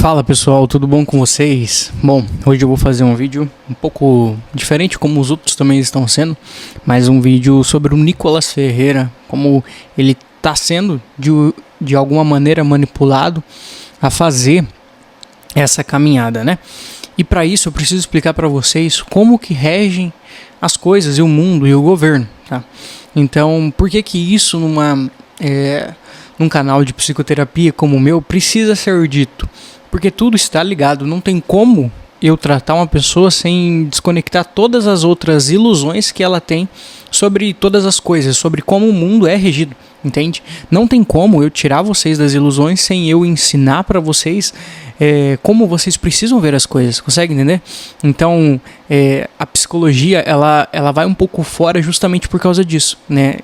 Fala pessoal, tudo bom com vocês? Bom, hoje eu vou fazer um vídeo um pouco diferente, como os outros também estão sendo, mas um vídeo sobre o Nicolas Ferreira, como ele está sendo de alguma maneira manipulado a fazer essa caminhada, né? E para isso eu preciso explicar para vocês como que regem as coisas e o mundo e o governo, tá? Então, por que isso num canal de psicoterapia como o meu precisa ser dito? Porque tudo está ligado, não tem como eu tratar uma pessoa sem desconectar todas as outras ilusões que ela tem sobre todas as coisas, sobre como o mundo é regido, entende? Não tem como eu tirar vocês das ilusões sem eu ensinar para vocês como vocês precisam ver as coisas, consegue entender? Então, a psicologia, ela vai um pouco fora justamente por causa disso, né?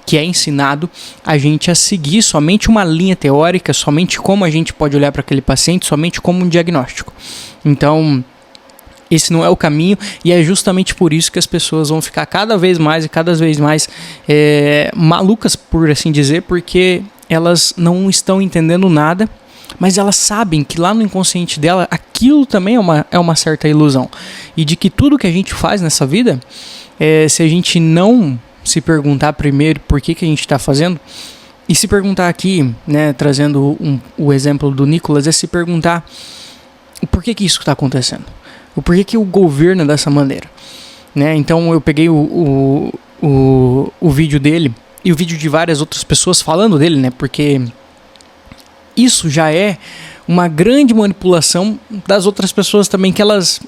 Que é ensinado a gente a seguir somente uma linha teórica, somente como a gente pode olhar para aquele paciente, somente como um diagnóstico. Então, esse não é o caminho e é justamente por isso que as pessoas vão ficar cada vez mais malucas, por assim dizer, porque elas não estão entendendo nada, mas elas sabem que lá no inconsciente dela aquilo também é uma certa ilusão. E de que tudo que a gente faz nessa vida, se a gente não se perguntar primeiro por que a gente está fazendo, e se perguntar aqui, né, trazendo o exemplo do Nicolas, é se perguntar por que isso está acontecendo. O porquê que o governo é dessa maneira, né? Então eu peguei o vídeo dele e o vídeo de várias outras pessoas falando dele, né? Porque isso já é uma grande manipulação das outras pessoas também, que elas,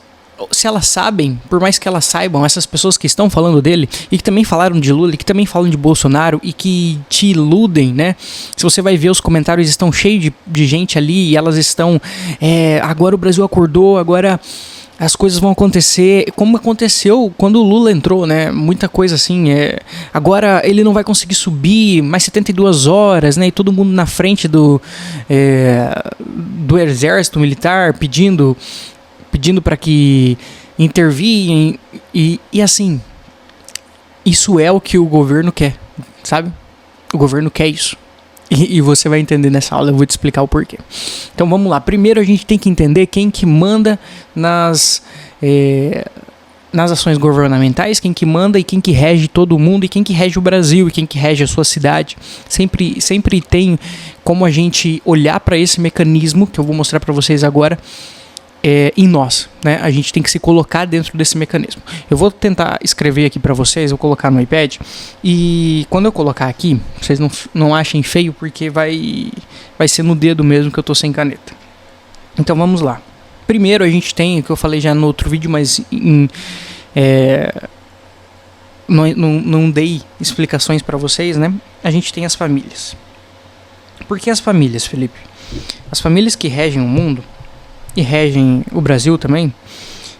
se elas sabem, por mais que elas saibam, essas pessoas que estão falando dele e que também falaram de Lula, e que também falam de Bolsonaro e que te iludem, né? Se você vai ver, os comentários estão cheios de gente ali e elas estão, agora o Brasil acordou, agora as coisas vão acontecer, como aconteceu quando o Lula entrou, né? Muita coisa assim, agora ele não vai conseguir subir mais 72 horas, né? E todo mundo na frente do exército militar pedindo para que interviem e assim, isso é o que o governo quer, sabe? O governo quer isso. E você vai entender nessa aula, eu vou te explicar o porquê. Então vamos lá, primeiro a gente tem que entender quem que manda nas ações governamentais, quem que manda e quem que rege todo mundo, e quem que rege o Brasil, e quem que rege a sua cidade. Sempre tem como a gente olhar para esse mecanismo, que eu vou mostrar para vocês agora, em nós, né? A gente tem que se colocar dentro desse mecanismo. Eu vou tentar escrever aqui para vocês, vou colocar no iPad, e quando eu colocar aqui, vocês não achem feio, porque vai ser no dedo mesmo, que eu tô sem caneta. Então vamos lá. Primeiro a gente tem, o que eu falei já no outro vídeo, mas não dei explicações para vocês, né? A gente tem as famílias. Por que as famílias, Felipe? As famílias que regem o mundo e regem o Brasil também.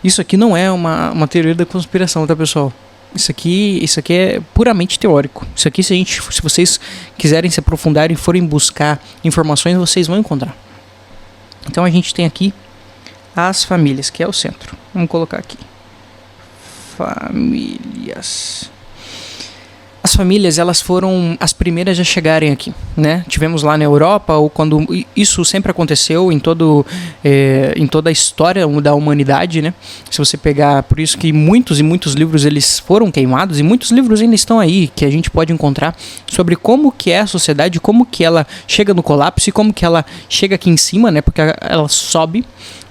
Isso aqui não é uma teoria da conspiração, tá, pessoal? Isso aqui é puramente teórico. Isso aqui, se vocês quiserem se aprofundar e forem buscar informações, vocês vão encontrar. Então a gente tem aqui as famílias, que é o centro. Vamos colocar aqui. Famílias. As famílias, elas foram as primeiras a chegarem aqui, né? Tivemos lá na Europa, ou quando isso sempre aconteceu em toda a história da humanidade, né? Se você pegar, por isso que muitos e muitos livros eles foram queimados, e muitos livros ainda estão aí, que a gente pode encontrar sobre como que é a sociedade, como que ela chega no colapso e como que ela chega aqui em cima, né? Porque ela sobe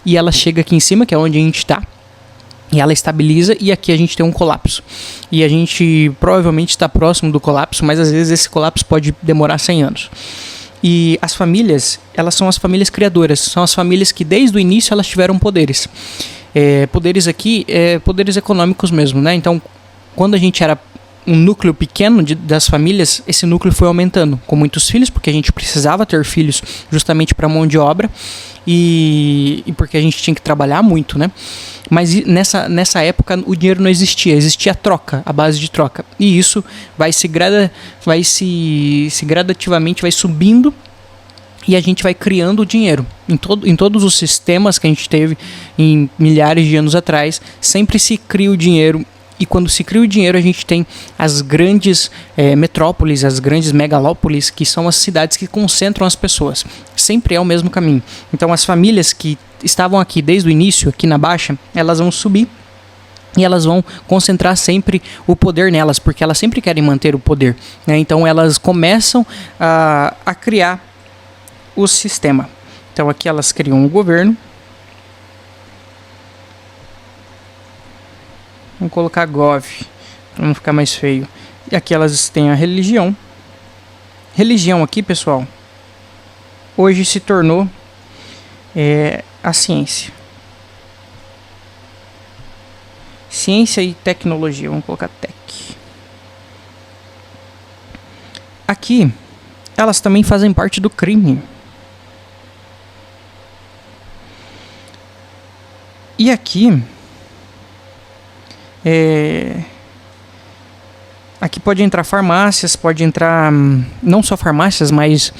e ela chega aqui em cima, que é onde a gente está. E ela estabiliza, e aqui a gente tem um colapso. E a gente provavelmente está próximo do colapso, mas às vezes esse colapso pode demorar 100 anos. E as famílias, elas são as famílias criadoras, são as famílias que desde o início elas tiveram poderes. Poderes aqui, poderes econômicos mesmo, né? Então, quando a gente era um núcleo pequeno das famílias, esse núcleo foi aumentando com muitos filhos, porque a gente precisava ter filhos justamente para mão de obra e porque a gente tinha que trabalhar muito, né? Mas nessa época o dinheiro não existia troca, a base de troca. E isso vai gradativamente vai subindo, e a gente vai criando o dinheiro. Em todos os sistemas que a gente teve em milhares de anos atrás, sempre se cria o dinheiro E quando se cria o dinheiro, a gente tem as grandes metrópoles, as grandes megalópolis, que são as cidades que concentram as pessoas. Sempre é o mesmo caminho. Então as famílias que estavam aqui desde o início, aqui na Baixa, elas vão subir e elas vão concentrar sempre o poder nelas, porque elas sempre querem manter o poder, né? Então elas começam a criar o sistema. Então aqui elas criam o governo. Vamos colocar Gov, para não ficar mais feio. E aqui elas têm a religião. Religião aqui, pessoal, hoje se tornou a ciência. Ciência e tecnologia, vamos colocar tech. Aqui, elas também fazem parte do crime. E aqui... aqui pode entrar farmácias, pode entrar não só farmácias, mas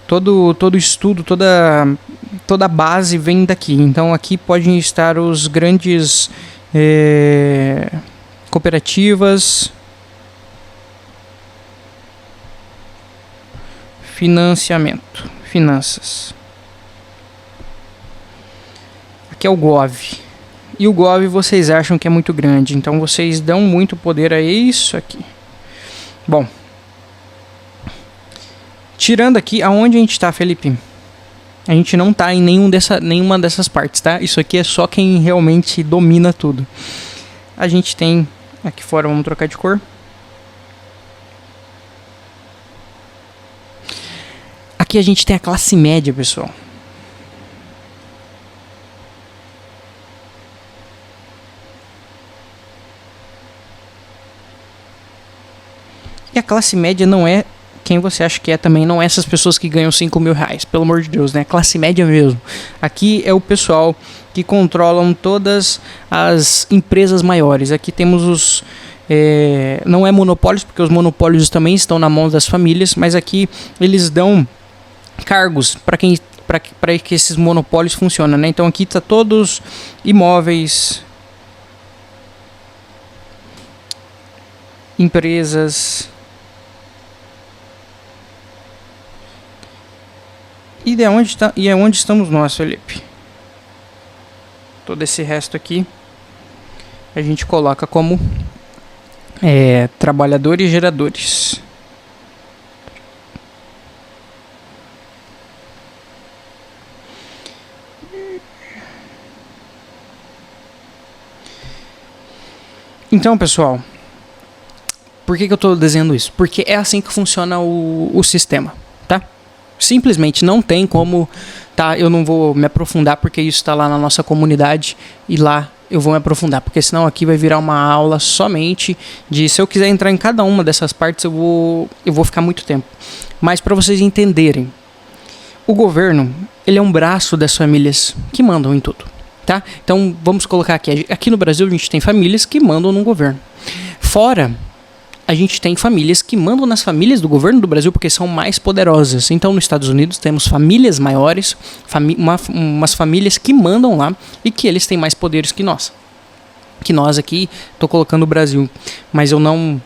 todo estudo, toda a base vem daqui. Então aqui podem estar os grandes cooperativas, financiamento, finanças. Aqui é o Gov. E o Gov vocês acham que é muito grande, então vocês dão muito poder a isso aqui. Bom, tirando aqui, aonde a gente está, Felipe? A gente não está em nenhuma dessas partes, tá? Isso aqui é só quem realmente domina tudo. A gente tem, aqui fora, vamos trocar de cor. Aqui a gente tem a classe média, pessoal. E a classe média não é quem você acha que é também, não é essas pessoas que ganham 5 mil reais, pelo amor de Deus, né? Classe média mesmo. Aqui é o pessoal que controlam todas as empresas maiores. Aqui temos os... não é monopólios, porque os monopólios também estão na mão das famílias, mas aqui eles dão cargos para que esses monopólios funcionem, né? Então aqui está todos imóveis, empresas... E é onde estamos nós, Felipe? Todo esse resto aqui a gente coloca como trabalhadores e geradores. Então, pessoal, por que eu estou desenhando isso? Porque é assim que funciona o sistema, tá? Simplesmente não tem como, tá? Eu não vou me aprofundar porque isso está lá na nossa comunidade e lá eu vou me aprofundar, porque senão aqui vai virar uma aula somente de, se eu quiser entrar em cada uma dessas partes eu vou ficar muito tempo. Mas para vocês entenderem, o governo, ele é um braço das famílias que mandam em tudo, tá? Então vamos colocar aqui no Brasil a gente tem famílias que mandam no governo. Fora, a gente tem famílias que mandam nas famílias do governo do Brasil porque são mais poderosas. Então, nos Estados Unidos, temos famílias maiores, umas famílias que mandam lá e que eles têm mais poderes que nós. Que nós aqui, estou colocando o Brasil, mas eu não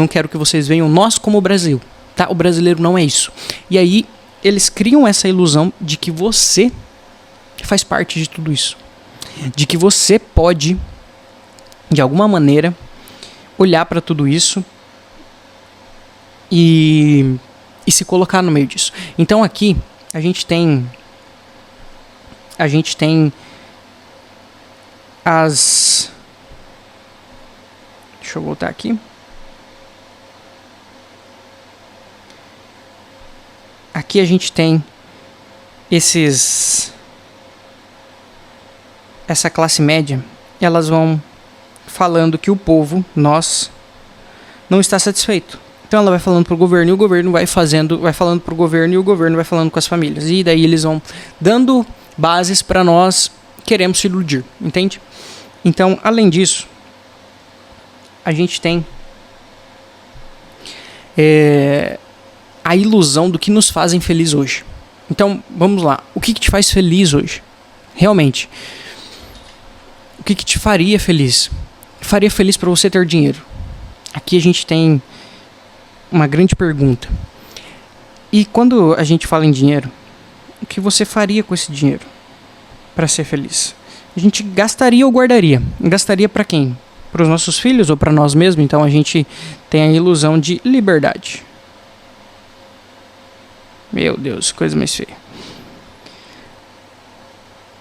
quero que vocês vejam nós como o Brasil, tá? O brasileiro não é isso. E aí, eles criam essa ilusão de que você faz parte de tudo isso. De que você pode, de alguma maneira, olhar para tudo isso e se colocar no meio disso. Então aqui a gente tem as... Deixa eu voltar aqui. Aqui a gente tem essa classe média, elas vão falando que o povo, nós, não está satisfeito. Então ela vai falando pro governo e o governo vai falando pro governo e o governo vai falando com as famílias. E daí eles vão dando bases para nós queremos se iludir, entende? Então, além disso, a gente tem a ilusão do que nos fazem feliz hoje. Então, vamos lá. O que te faz feliz hoje? Realmente. O que te faria feliz? faria feliz para você ter dinheiro? Aqui a gente tem uma grande pergunta. E quando a gente fala em dinheiro, o que você faria com esse dinheiro para ser feliz? A gente gastaria ou guardaria? Gastaria para quem? Para os nossos filhos ou para nós mesmos? Então a gente tem a ilusão de liberdade. Meu Deus, coisa mais feia.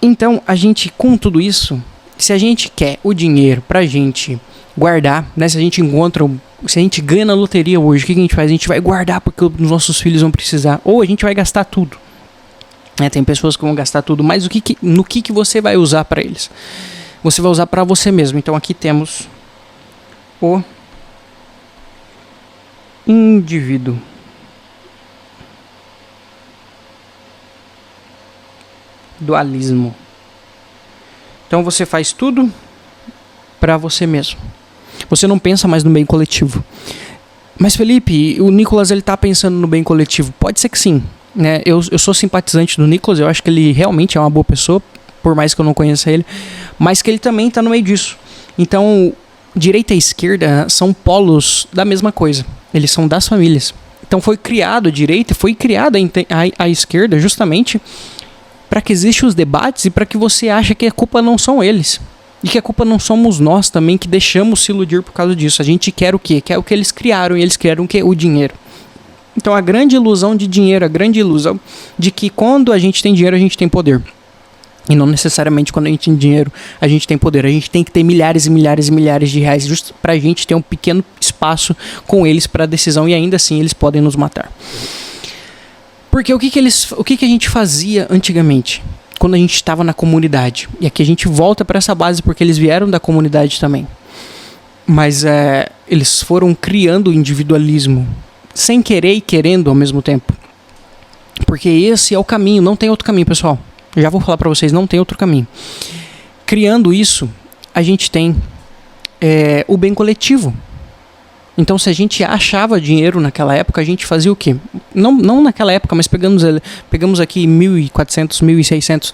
Então a gente, com tudo isso, se a gente quer o dinheiro pra gente guardar, né? Se a gente ganha na loteria hoje, o que a gente faz? A gente vai guardar porque os nossos filhos vão precisar. Ou a gente vai gastar tudo. Tem pessoas que vão gastar tudo, mas no que você vai usar para eles? Você vai usar para você mesmo. Então aqui temos o indivíduo. Dualismo. Então você faz tudo para você mesmo. Você não pensa mais no bem coletivo. Mas Felipe, o Nicolas ele tá pensando no bem coletivo. Pode ser que sim, né? Eu sou simpatizante do Nicolas, eu acho que ele realmente é uma boa pessoa, por mais que eu não conheça ele, mas que ele também está no meio disso. Então, direita e esquerda são polos da mesma coisa. Eles são das famílias. Então foi criado a direita, foi criada a esquerda justamente para que existam os debates e para que você ache que a culpa não são eles. E que a culpa não somos nós também que deixamos se iludir por causa disso. A gente quer o quê? Quer o que eles criaram, e eles criaram o quê? O dinheiro. Então a grande ilusão de dinheiro, a grande ilusão de que quando a gente tem dinheiro a gente tem poder. E não necessariamente quando a gente tem dinheiro a gente tem poder. A gente tem que ter milhares e milhares e milhares de reais justo pra gente ter um pequeno espaço com eles para decisão, e ainda assim eles podem nos matar. Porque o que a gente fazia antigamente, quando a gente estava na comunidade? E aqui a gente volta para essa base porque eles vieram da comunidade também. Mas eles foram criando o individualismo, sem querer e querendo ao mesmo tempo. Porque esse é o caminho, não tem outro caminho, pessoal. Já vou falar para vocês, não tem outro caminho. Criando isso, a gente tem o bem coletivo. Então, se a gente achava dinheiro naquela época, a gente fazia o quê? Não naquela época, mas pegamos aqui 1.400, 1.600,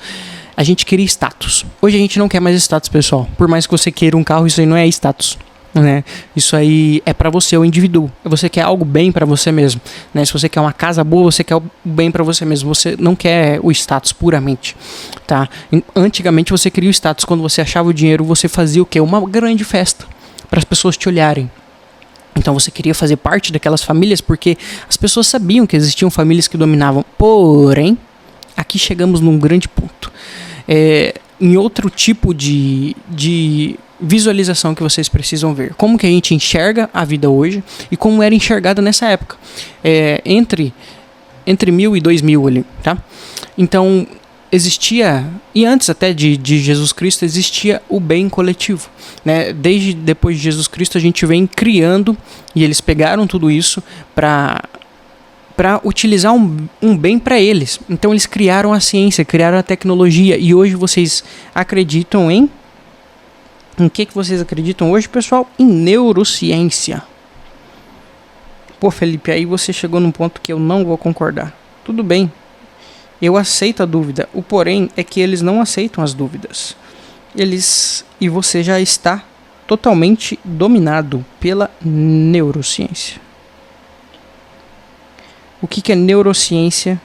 a gente queria status. Hoje a gente não quer mais status, pessoal. Por mais que você queira um carro, isso aí não é status, né? Isso aí é pra você, o indivíduo. Você quer algo bem pra você mesmo, né? Se você quer uma casa boa, você quer o bem pra você mesmo. Você não quer o status puramente, tá? Antigamente você queria o status. Quando você achava o dinheiro, você fazia o quê? Uma grande festa para as pessoas te olharem. Então você queria fazer parte daquelas famílias porque as pessoas sabiam que existiam famílias que dominavam. Porém, aqui chegamos num grande ponto. Em outro tipo de visualização que vocês precisam ver. Como que a gente enxerga a vida hoje e como era enxergada nessa época. Entre 1000 e 2000 ali, tá? Então, existia, e antes até de Jesus Cristo, existia o bem coletivo, né? Desde depois de Jesus Cristo a gente vem criando, e eles pegaram tudo isso para utilizar um bem para eles. Então eles criaram a ciência, criaram a tecnologia, e hoje vocês acreditam em que vocês acreditam hoje, pessoal? Em neurociência. Pô, Felipe, aí você chegou num ponto que eu não vou concordar. Tudo bem, eu aceito a dúvida. O porém é que eles não aceitam as dúvidas. E você já está totalmente dominado pela neurociência. O que a neurociência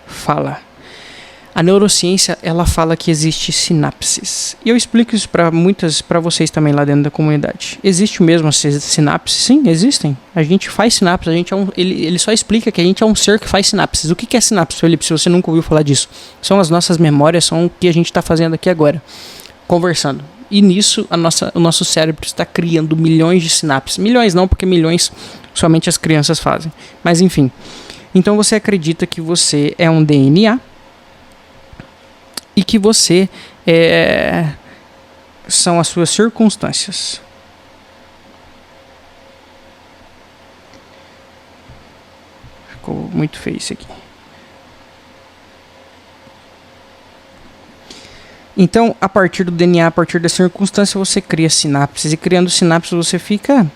fala? A neurociência, ela fala que existe sinapses. E eu explico isso para vocês também lá dentro da comunidade. Existe mesmo as sinapses? Sim, existem. A gente faz sinapses. Ele só explica que a gente é um ser que faz sinapses. O que é sinapse, Felipe, se você nunca ouviu falar disso? São as nossas memórias, são o que a gente está fazendo aqui agora. Conversando. E nisso, o nosso cérebro está criando milhões de sinapses. Milhões não, porque milhões somente as crianças fazem. Mas enfim. Então você acredita que você é um DNA e que você são as suas circunstâncias. Ficou muito feio isso aqui. Então, a partir do DNA, a partir da circunstância, você cria sinapses. E criando sinapses, você fica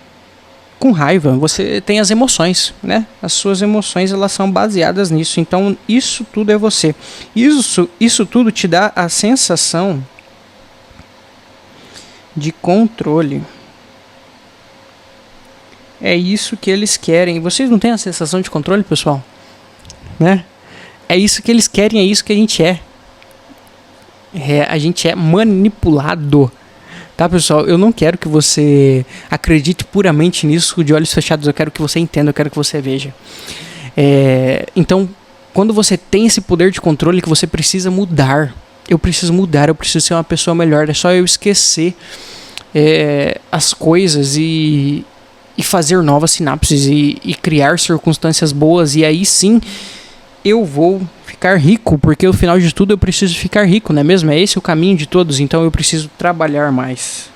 com raiva. Você tem as emoções, né? As suas emoções, elas são baseadas nisso. Então, isso tudo é você. Isso tudo te dá a sensação de controle. é isso que eles querem. Vocês não têm a sensação de controle, pessoal? Né? É isso que eles querem, é isso que a gente é. A gente é manipulado. Tá, pessoal? Eu não quero que você acredite puramente nisso de olhos fechados. Eu quero que você entenda, eu quero que você veja. Então, quando você tem esse poder de controle que você precisa mudar, eu preciso mudar, eu preciso ser uma pessoa melhor. É só eu esquecer as coisas e fazer novas sinapses e criar circunstâncias boas. E aí sim, eu vou ficar rico, porque no final de tudo eu preciso ficar rico, não é mesmo? É esse o caminho de todos, então eu preciso trabalhar mais.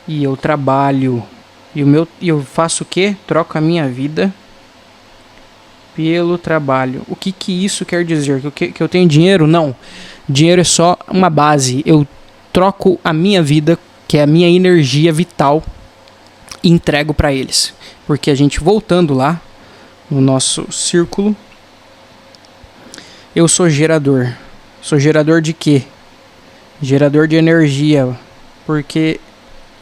E eu trabalho. E eu faço o quê? Troco a minha vida pelo trabalho. O que isso quer dizer? Que eu tenho dinheiro? Não. Dinheiro é só uma base. Eu troco a minha vida, que é a minha energia vital, e entrego para eles. Porque a gente, voltando lá no nosso círculo, eu sou gerador. Sou gerador de quê? Gerador de energia. Porque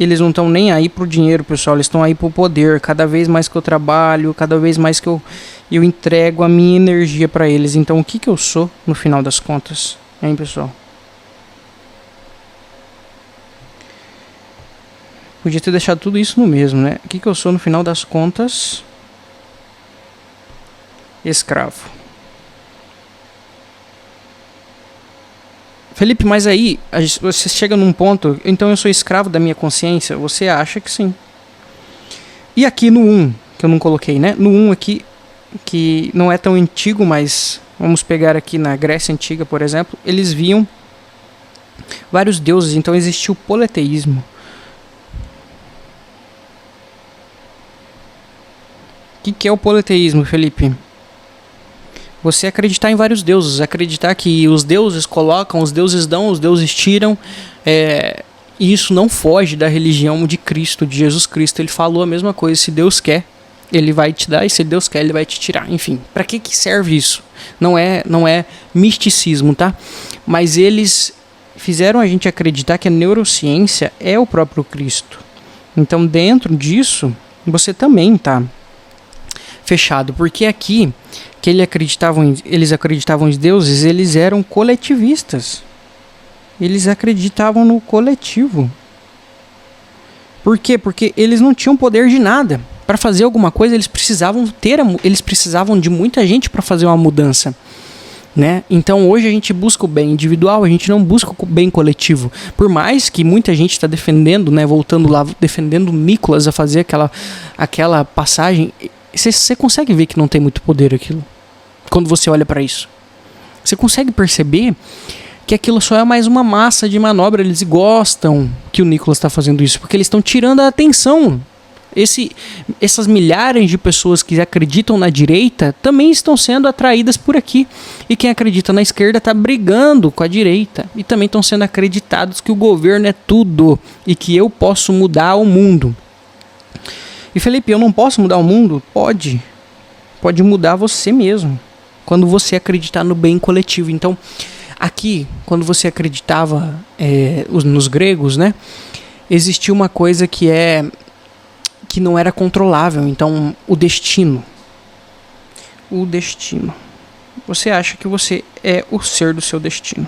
eles não estão nem aí pro dinheiro, pessoal. Eles estão aí pro poder. Cada vez mais que eu trabalho, cada vez mais que eu entrego a minha energia para eles. Então, o que eu sou no final das contas? Hein, pessoal? Podia ter deixado tudo isso no mesmo, né? O que eu sou no final das contas? Escravo. Felipe, mas aí você chega num ponto, então eu sou escravo da minha consciência? Você acha que sim. E aqui no 1, que eu não coloquei, né? No 1 aqui, que não é tão antigo, mas vamos pegar aqui na Grécia Antiga, por exemplo, eles viam vários deuses, então existia o politeísmo. O que é o politeísmo, Felipe? Você acreditar em vários deuses, acreditar que os deuses colocam, os deuses dão, os deuses tiram. E isso não foge da religião de Cristo, de Jesus Cristo. Ele falou a mesma coisa: se Deus quer, ele vai te dar, e se Deus quer, ele vai te tirar. Enfim, para que serve isso? Não é misticismo, tá? Mas eles fizeram a gente acreditar que a neurociência é o próprio Cristo. Então, dentro disso, você também tá fechado, porque aqui que eles acreditavam em deuses, eles eram coletivistas. Eles acreditavam no coletivo. Por quê? Porque eles não tinham poder de nada. Para fazer alguma coisa, eles precisavam de muita gente para fazer uma mudança, né? Então hoje a gente busca o bem individual, a gente não busca o bem coletivo. Por mais que muita gente está defendendo, né, voltando lá, defendendo Nicolas a fazer aquela passagem, você consegue ver que não tem muito poder aquilo. Quando você olha para isso, você consegue perceber que aquilo só é mais uma massa de manobra. Eles gostam que o Nicolas está fazendo isso, porque eles estão tirando a atenção. Essas milhares de pessoas que acreditam na direita também estão sendo atraídas por aqui. E quem acredita na esquerda está brigando com a direita. E também estão sendo acreditados que o governo é tudo e que eu posso mudar o mundo. E Felipe, eu não posso mudar o mundo? Pode. Pode mudar você mesmo, quando você acreditar no bem coletivo. Então, aqui, quando você acreditava nos gregos, né, existia uma coisa que não era controlável. Então, o destino. Você acha que você é o ser do seu destino.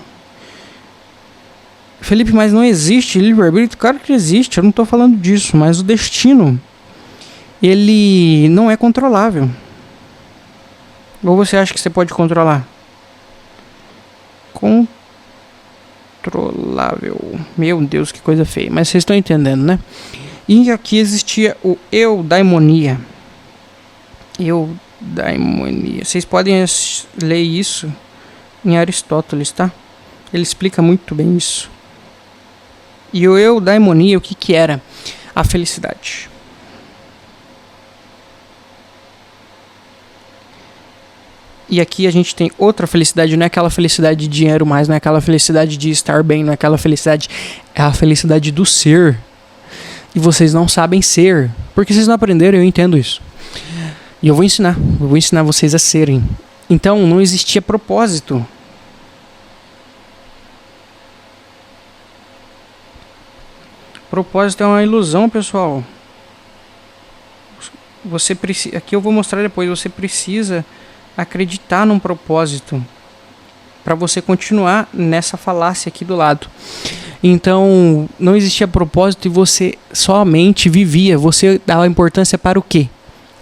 Felipe, mas não existe livre-arbítrio? Claro que existe, eu não estou falando disso, mas o destino, ele não é controlável. Ou você acha que você pode controlar? Controlável. Meu Deus, que coisa feia. Mas vocês estão entendendo, né? E aqui existia o eudaimonia. Eudaimonia. Vocês podem ler isso em Aristóteles, tá? Ele explica muito bem isso. E o eudaimonia, o que era? A felicidade. E aqui a gente tem outra felicidade, não é aquela felicidade de dinheiro mais, não é aquela felicidade de estar bem, não é aquela felicidade, é a felicidade do ser. E vocês não sabem ser, porque vocês não aprenderam, eu entendo isso. E eu vou ensinar vocês a serem. Então, não existia propósito. Propósito é uma ilusão, pessoal. você precisa, aqui eu vou mostrar depois, você precisa acreditar num propósito para você continuar nessa falácia aqui do lado. Então, não existia propósito e você somente vivia. Você dava importância para o quê?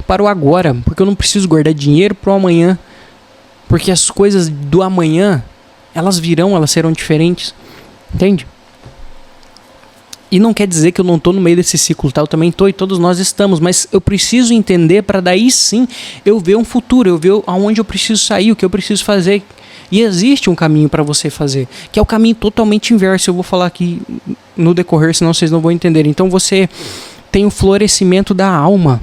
Para o agora. Porque eu não preciso guardar dinheiro para o amanhã. Porque as coisas do amanhã, elas virão, elas serão diferentes. Entende? E não quer dizer que eu não estou no meio desse ciclo, tá? Eu também estou e todos nós estamos. Mas eu preciso entender para daí sim eu ver um futuro. Eu ver aonde eu preciso sair, o que eu preciso fazer. E existe um caminho para você fazer, que é o caminho totalmente inverso. Eu vou falar aqui no decorrer, senão vocês não vão entender. Então você tem o florescimento da alma.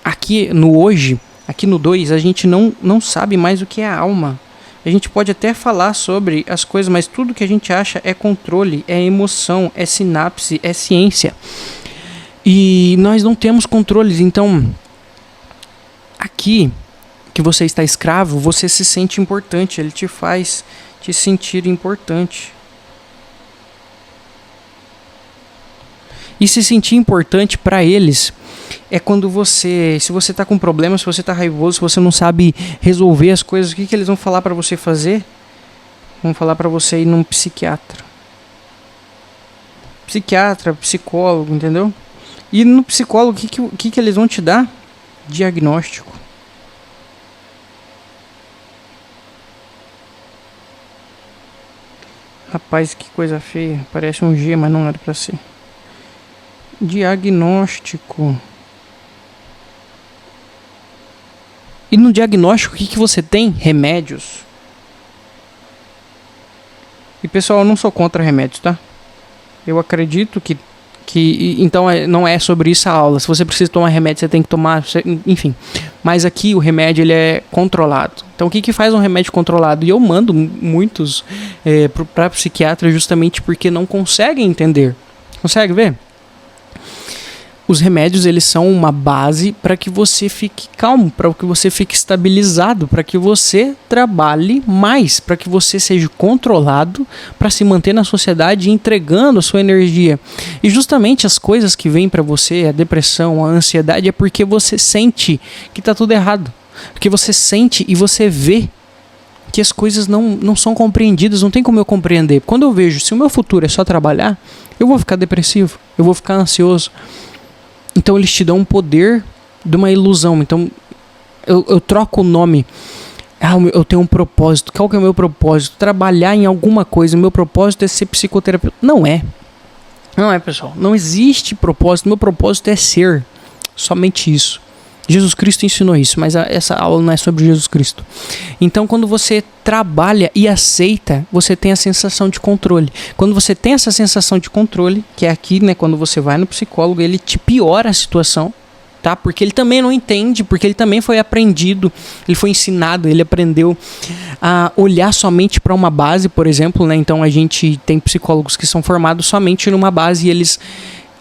Aqui no hoje, aqui no 2, a gente não sabe mais o que é a alma. A gente pode até falar sobre as coisas, mas tudo que a gente acha é controle, é emoção, é sinapse, é ciência. E nós não temos controles. Então, aqui que você está escravo, você se sente importante, ele te faz te sentir importante. E se sentir importante para eles é quando se você está com problema, se você está raivoso, se você não sabe resolver as coisas, o que eles vão falar para você fazer? Vão falar para você ir num psiquiatra. Psiquiatra, psicólogo, entendeu? E no psicólogo, o que eles vão te dar? Diagnóstico. Rapaz, que coisa feia. Parece um G, mas não era pra ser. Diagnóstico. E no diagnóstico, o que você tem? Remédios. E pessoal, eu não sou contra remédios, tá? Eu acredito que então não é sobre isso a aula. Se você precisa tomar remédio, você tem que tomar, enfim. Mas aqui o remédio ele é controlado. Então o que faz um remédio controlado? E eu mando muitos para psiquiatra justamente porque não conseguem entender. Consegue ver? Os remédios eles são uma base para que você fique calmo, para que você fique estabilizado, para que você trabalhe mais, para que você seja controlado, para se manter na sociedade entregando a sua energia. E justamente as coisas que vêm para você, a depressão, a ansiedade, é porque você sente que está tudo errado. Porque você sente e você vê que as coisas não são compreendidas, não tem como eu compreender. Quando eu vejo, se o meu futuro é só trabalhar, eu vou ficar depressivo, eu vou ficar ansioso. Então eles te dão um poder de uma ilusão. Então eu troco o nome. Eu tenho um propósito. Qual que é o meu propósito? Trabalhar em alguma coisa. O meu propósito é ser psicoterapeuta. Não é. Não é, pessoal. Não existe propósito. O meu propósito é ser. Somente isso. Jesus Cristo ensinou isso, mas essa aula não é sobre Jesus Cristo. Então, quando você trabalha e aceita, você tem a sensação de controle. Quando você tem essa sensação de controle, que é aqui, né, quando você vai no psicólogo, ele te piora a situação, tá? Porque ele também não entende, porque ele também foi aprendido, ele foi ensinado, ele aprendeu a olhar somente para uma base, por exemplo, né? Então, a gente tem psicólogos que são formados somente numa base e eles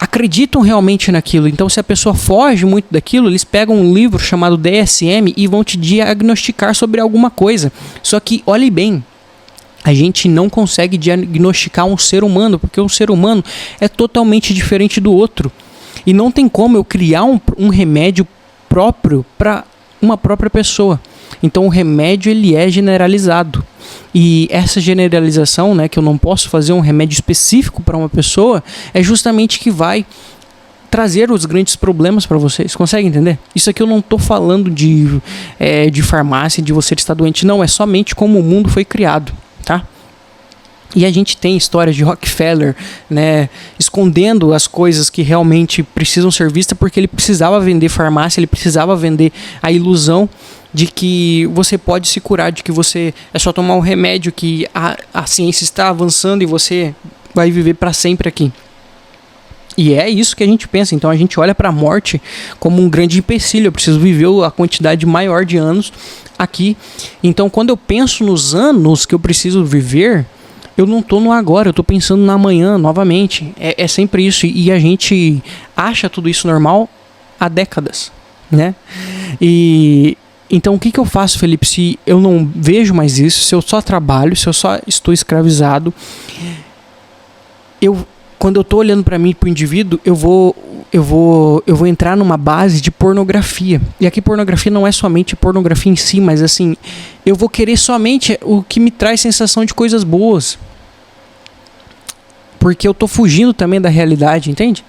acreditam realmente naquilo. Então, se a pessoa foge muito daquilo, eles pegam um livro chamado DSM e vão te diagnosticar sobre alguma coisa. Só que, olhe bem, a gente não consegue diagnosticar um ser humano, porque um ser humano é totalmente diferente do outro. E não tem como eu criar um remédio próprio para uma própria pessoa. Então, o remédio ele é generalizado. E essa generalização, né, que eu não posso fazer um remédio específico para uma pessoa, é justamente que vai trazer os grandes problemas para vocês. Consegue entender? Isso aqui eu não estou falando de farmácia, de você estar doente. Não, é somente como o mundo foi criado, tá? E a gente tem histórias de Rockefeller, né, escondendo as coisas que realmente precisam ser vistas, porque ele precisava vender farmácia, ele precisava vender a ilusão de que você pode se curar, de que você é só tomar um remédio, que a ciência está avançando e você vai viver para sempre aqui. E é isso que a gente pensa. Então a gente olha para a morte como um grande empecilho. Eu preciso viver a quantidade maior de anos aqui. Então quando eu penso nos anos que eu preciso viver, eu não estou no agora, eu estou pensando no amanhã novamente. É sempre isso. E a gente acha tudo isso normal há décadas, né? Então o que eu faço, Felipe, se eu não vejo mais isso, se eu só trabalho, se eu só estou escravizado, eu quando eu tô olhando para mim, pro indivíduo, eu vou entrar numa base de pornografia. E aqui pornografia não é somente pornografia em si, mas assim, eu vou querer somente o que me traz sensação de coisas boas. Porque eu tô fugindo também da realidade, entende?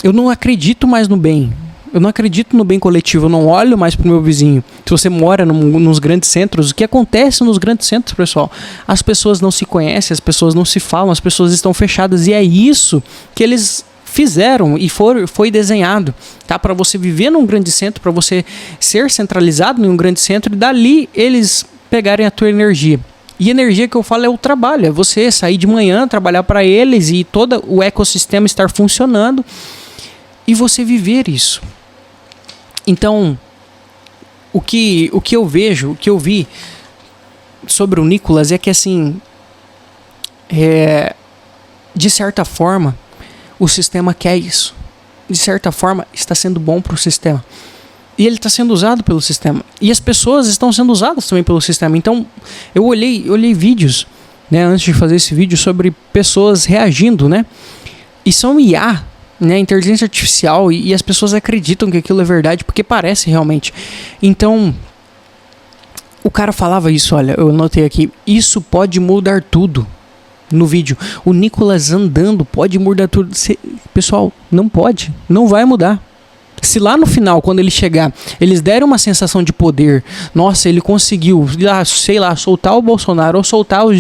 Eu não acredito mais no bem. Eu não acredito no bem coletivo, eu não olho mais pro meu vizinho. Se você mora nos grandes centros, o que acontece nos grandes centros, pessoal? As pessoas não se conhecem, as pessoas não se falam, as pessoas estão fechadas. E é isso que eles fizeram e foi desenhado, tá? Para você viver num grande centro, para você ser centralizado em um grande centro, e dali eles pegarem a tua energia. E energia que eu falo é o trabalho, é você sair de manhã, trabalhar para eles e todo o ecossistema estar funcionando e você viver isso. Então, o que eu vejo, o que eu vi sobre o Nicolas é que, assim, de certa forma, o sistema quer isso. De certa forma, está sendo bom para o sistema. E ele está sendo usado pelo sistema. E as pessoas estão sendo usadas também pelo sistema. Então, eu olhei vídeos, né, antes de fazer esse vídeo, sobre pessoas reagindo, né? E são IA, né, inteligência artificial, e as pessoas acreditam que aquilo é verdade porque parece realmente. Então, o cara falava isso, olha, eu anotei aqui, isso pode mudar tudo. No vídeo, o Nicolas andando pode mudar tudo. Pessoal, não pode, não vai mudar. Se lá no final, quando ele chegar, eles deram uma sensação de poder, nossa, ele conseguiu, sei lá, soltar o Bolsonaro ou soltar o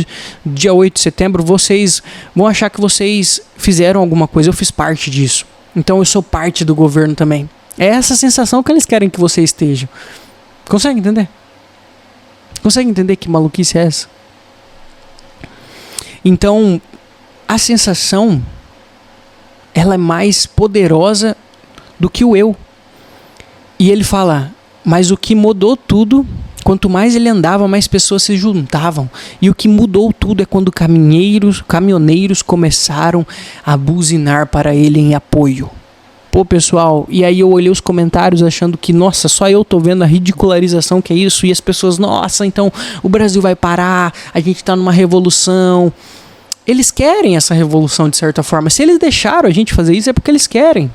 dia 8 de setembro, vocês vão achar que vocês fizeram alguma coisa, eu fiz parte disso. Então eu sou parte do governo também. É essa sensação que eles querem que você esteja. Consegue entender? Consegue entender que maluquice é essa? Então, a sensação, ela é mais poderosa do que o eu. E ele fala, mas o que mudou tudo, quanto mais ele andava, mais pessoas se juntavam. E o que mudou tudo é quando caminhoneiros começaram a buzinar para ele em apoio. Pô, pessoal, e aí eu olhei os comentários achando que, nossa, só eu tô vendo a ridicularização que é isso, e as pessoas, nossa, então o Brasil vai parar, a gente tá numa revolução. Eles querem essa revolução de certa forma. Se eles deixaram a gente fazer isso é porque eles querem.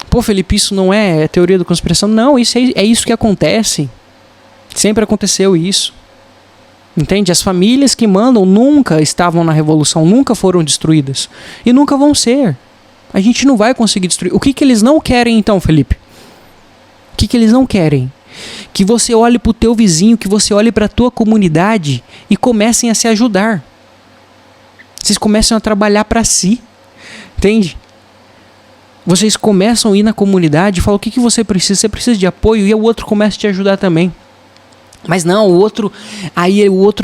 Pô, Felipe, isso não é teoria da conspiração? Não, isso é isso que acontece. Sempre aconteceu isso. Entende? As famílias que mandam nunca estavam na revolução, nunca foram destruídas. E nunca vão ser. A gente não vai conseguir destruir. O que eles não querem então, Felipe? O que eles não querem? Que você olhe para o teu vizinho, que você olhe para a tua comunidade e comecem a se ajudar. Vocês começam a trabalhar para si. Entende? Vocês começam a ir na comunidade e falam o que você precisa. Você precisa de apoio e o outro começa a te ajudar também. Mas não, o outro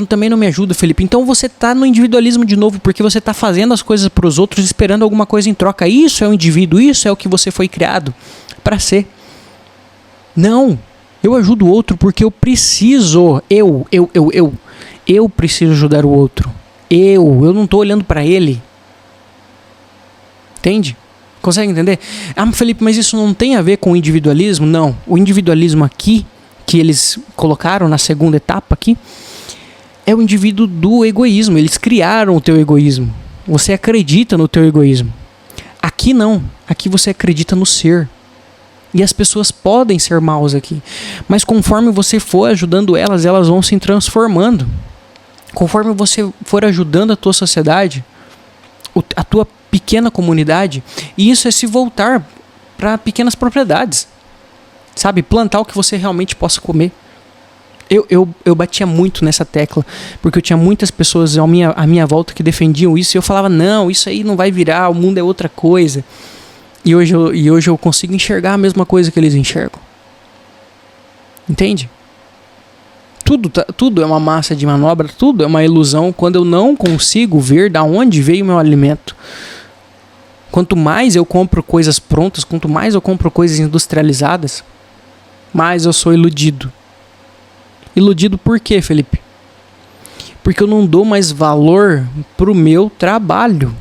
também não me ajuda, Felipe. Então você está no individualismo de novo, porque você está fazendo as coisas para os outros esperando alguma coisa em troca. Isso é o indivíduo, isso é o que você foi criado para ser. Não, eu ajudo o outro porque eu preciso. Eu preciso ajudar o outro. Eu não estou olhando para ele. Entende? Consegue entender? Ah, Felipe, mas isso não tem a ver com o individualismo? Não, o individualismo aqui, que eles colocaram na segunda etapa aqui, é o indivíduo do egoísmo. Eles criaram o teu egoísmo. Você acredita no teu egoísmo. Aqui não. Aqui você acredita no ser. E as pessoas podem ser maus aqui. Mas conforme você for ajudando elas, elas vão se transformando. Conforme você for ajudando a tua sociedade, a tua pequena comunidade, e isso é se voltar para pequenas propriedades. Sabe, plantar o que você realmente possa comer. Eu batia muito nessa tecla, porque eu tinha muitas pessoas à minha volta que defendiam isso, e eu falava, não, isso aí não vai virar, o mundo é outra coisa. E hoje eu consigo enxergar a mesma coisa que eles enxergam. Entende? Tudo é uma massa de manobra, tudo é uma ilusão quando eu não consigo ver de onde veio o meu alimento. Quanto mais eu compro coisas prontas, quanto mais eu compro coisas industrializadas, mais eu sou iludido. Iludido por quê, Felipe? Porque eu não dou mais valor pro meu trabalho.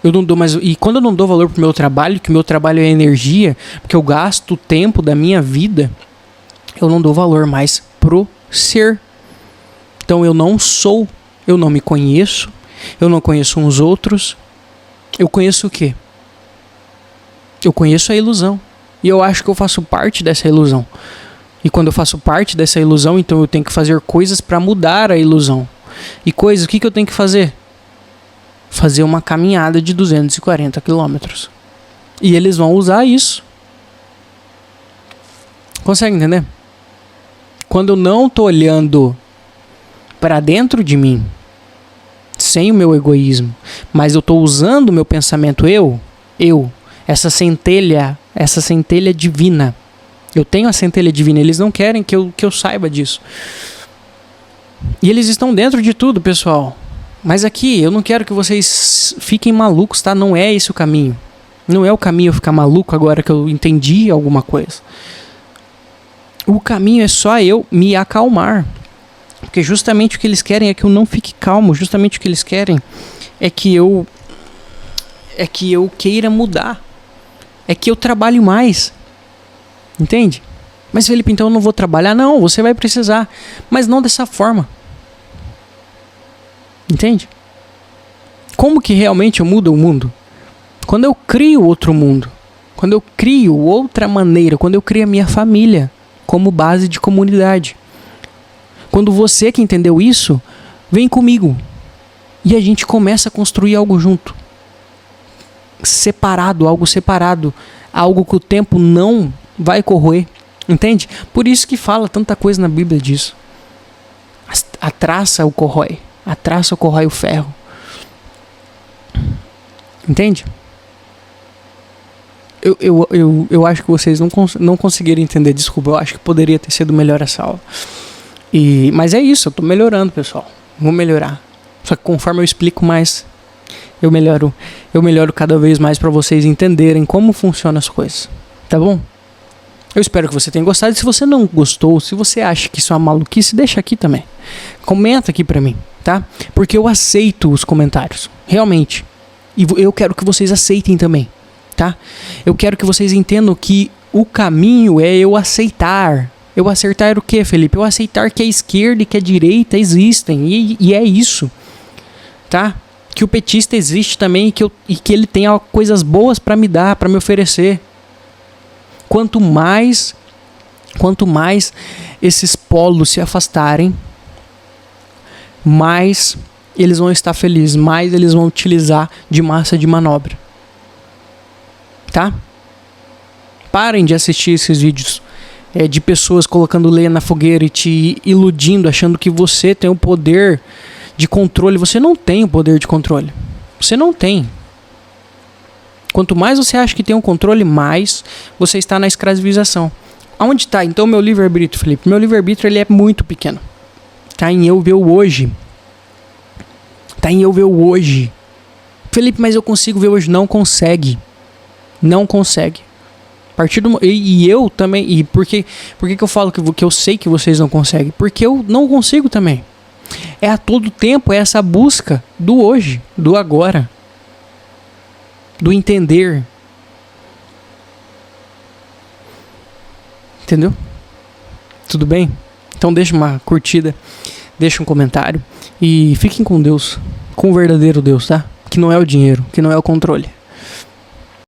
Eu não dou mais. E quando eu não dou valor pro meu trabalho, que o meu trabalho é energia, porque eu gasto o tempo da minha vida, eu não dou valor mais pro ser. Então eu não sou, eu não me conheço, eu não conheço uns outros. Eu conheço o quê? Eu conheço a ilusão. E eu acho que eu faço parte dessa ilusão. E quando eu faço parte dessa ilusão, então eu tenho que fazer coisas para mudar a ilusão. E coisas, o que eu tenho que fazer? Fazer uma caminhada de 240 quilômetros. E eles vão usar isso. Consegue entender? Quando eu não tô olhando para dentro de mim, sem o meu egoísmo, mas eu tô usando o meu pensamento essa centelha divina. Eu tenho a centelha divina, eles não querem que eu saiba disso. E eles estão dentro de tudo, pessoal. Mas aqui, eu não quero que vocês fiquem malucos, tá? Não é esse o caminho. Não é o caminho eu ficar maluco agora que eu entendi alguma coisa. O caminho é só eu me acalmar. Porque justamente o que eles querem é que eu não fique calmo. Justamente o que eles querem é que eu queira mudar. É que eu trabalhe mais. Entende? Mas Felipe, então eu não vou trabalhar? Não, você vai precisar. Mas não dessa forma. Entende? Como que realmente eu mudo o mundo? Quando eu crio outro mundo. Quando eu crio outra maneira. Quando eu crio a minha família como base de comunidade. Quando você que entendeu isso, vem comigo. E a gente começa a construir algo junto. Separado, algo separado. Algo que o tempo não vai corroer. Entende? Por isso que fala tanta coisa na Bíblia disso. A traça o corrói. A traça corrói o ferro. Entende? Eu acho que vocês não conseguiram entender. Desculpa, eu acho que poderia ter sido melhor essa aula. Mas é isso, eu tô melhorando, pessoal. Vou melhorar. Só que conforme eu explico mais, eu melhoro cada vez mais para vocês entenderem como funcionam as coisas. Tá bom? Eu espero que você tenha gostado. Se você não gostou, se você acha que isso é uma maluquice, deixa aqui também. Comenta aqui pra mim, tá? Porque eu aceito os comentários, realmente. E eu quero que vocês aceitem também, tá? Eu quero que vocês entendam que o caminho é eu aceitar. Eu aceitar o quê, Felipe? Eu aceitar que a esquerda e que a direita existem. E é isso, tá? Que o petista existe também e que ele tem coisas boas pra me dar, pra me oferecer. Quanto mais esses polos se afastarem, mais eles vão estar felizes, mais eles vão utilizar de massa de manobra. Tá? Parem de assistir esses vídeos de pessoas colocando lenha na fogueira e te iludindo, achando que você tem o poder de controle. Você não tem o poder de controle. Você não tem. Quanto mais você acha que tem um controle, mais você está na escravização. Aonde está então o meu livre-arbítrio, Felipe? Meu livre-arbítrio ele é muito pequeno. Está em eu ver o hoje. Está em eu ver o hoje. Felipe, mas eu consigo ver hoje. Não consegue. Não consegue. A partir do... E eu também... E por que eu falo que eu sei que vocês não conseguem? Porque eu não consigo também. É a todo tempo, é essa busca do hoje, do agora. Do entender. Entendeu? Tudo bem? Então deixa uma curtida, deixa um comentário e fiquem com Deus, com o verdadeiro Deus, tá? Que não é o dinheiro, que não é o controle.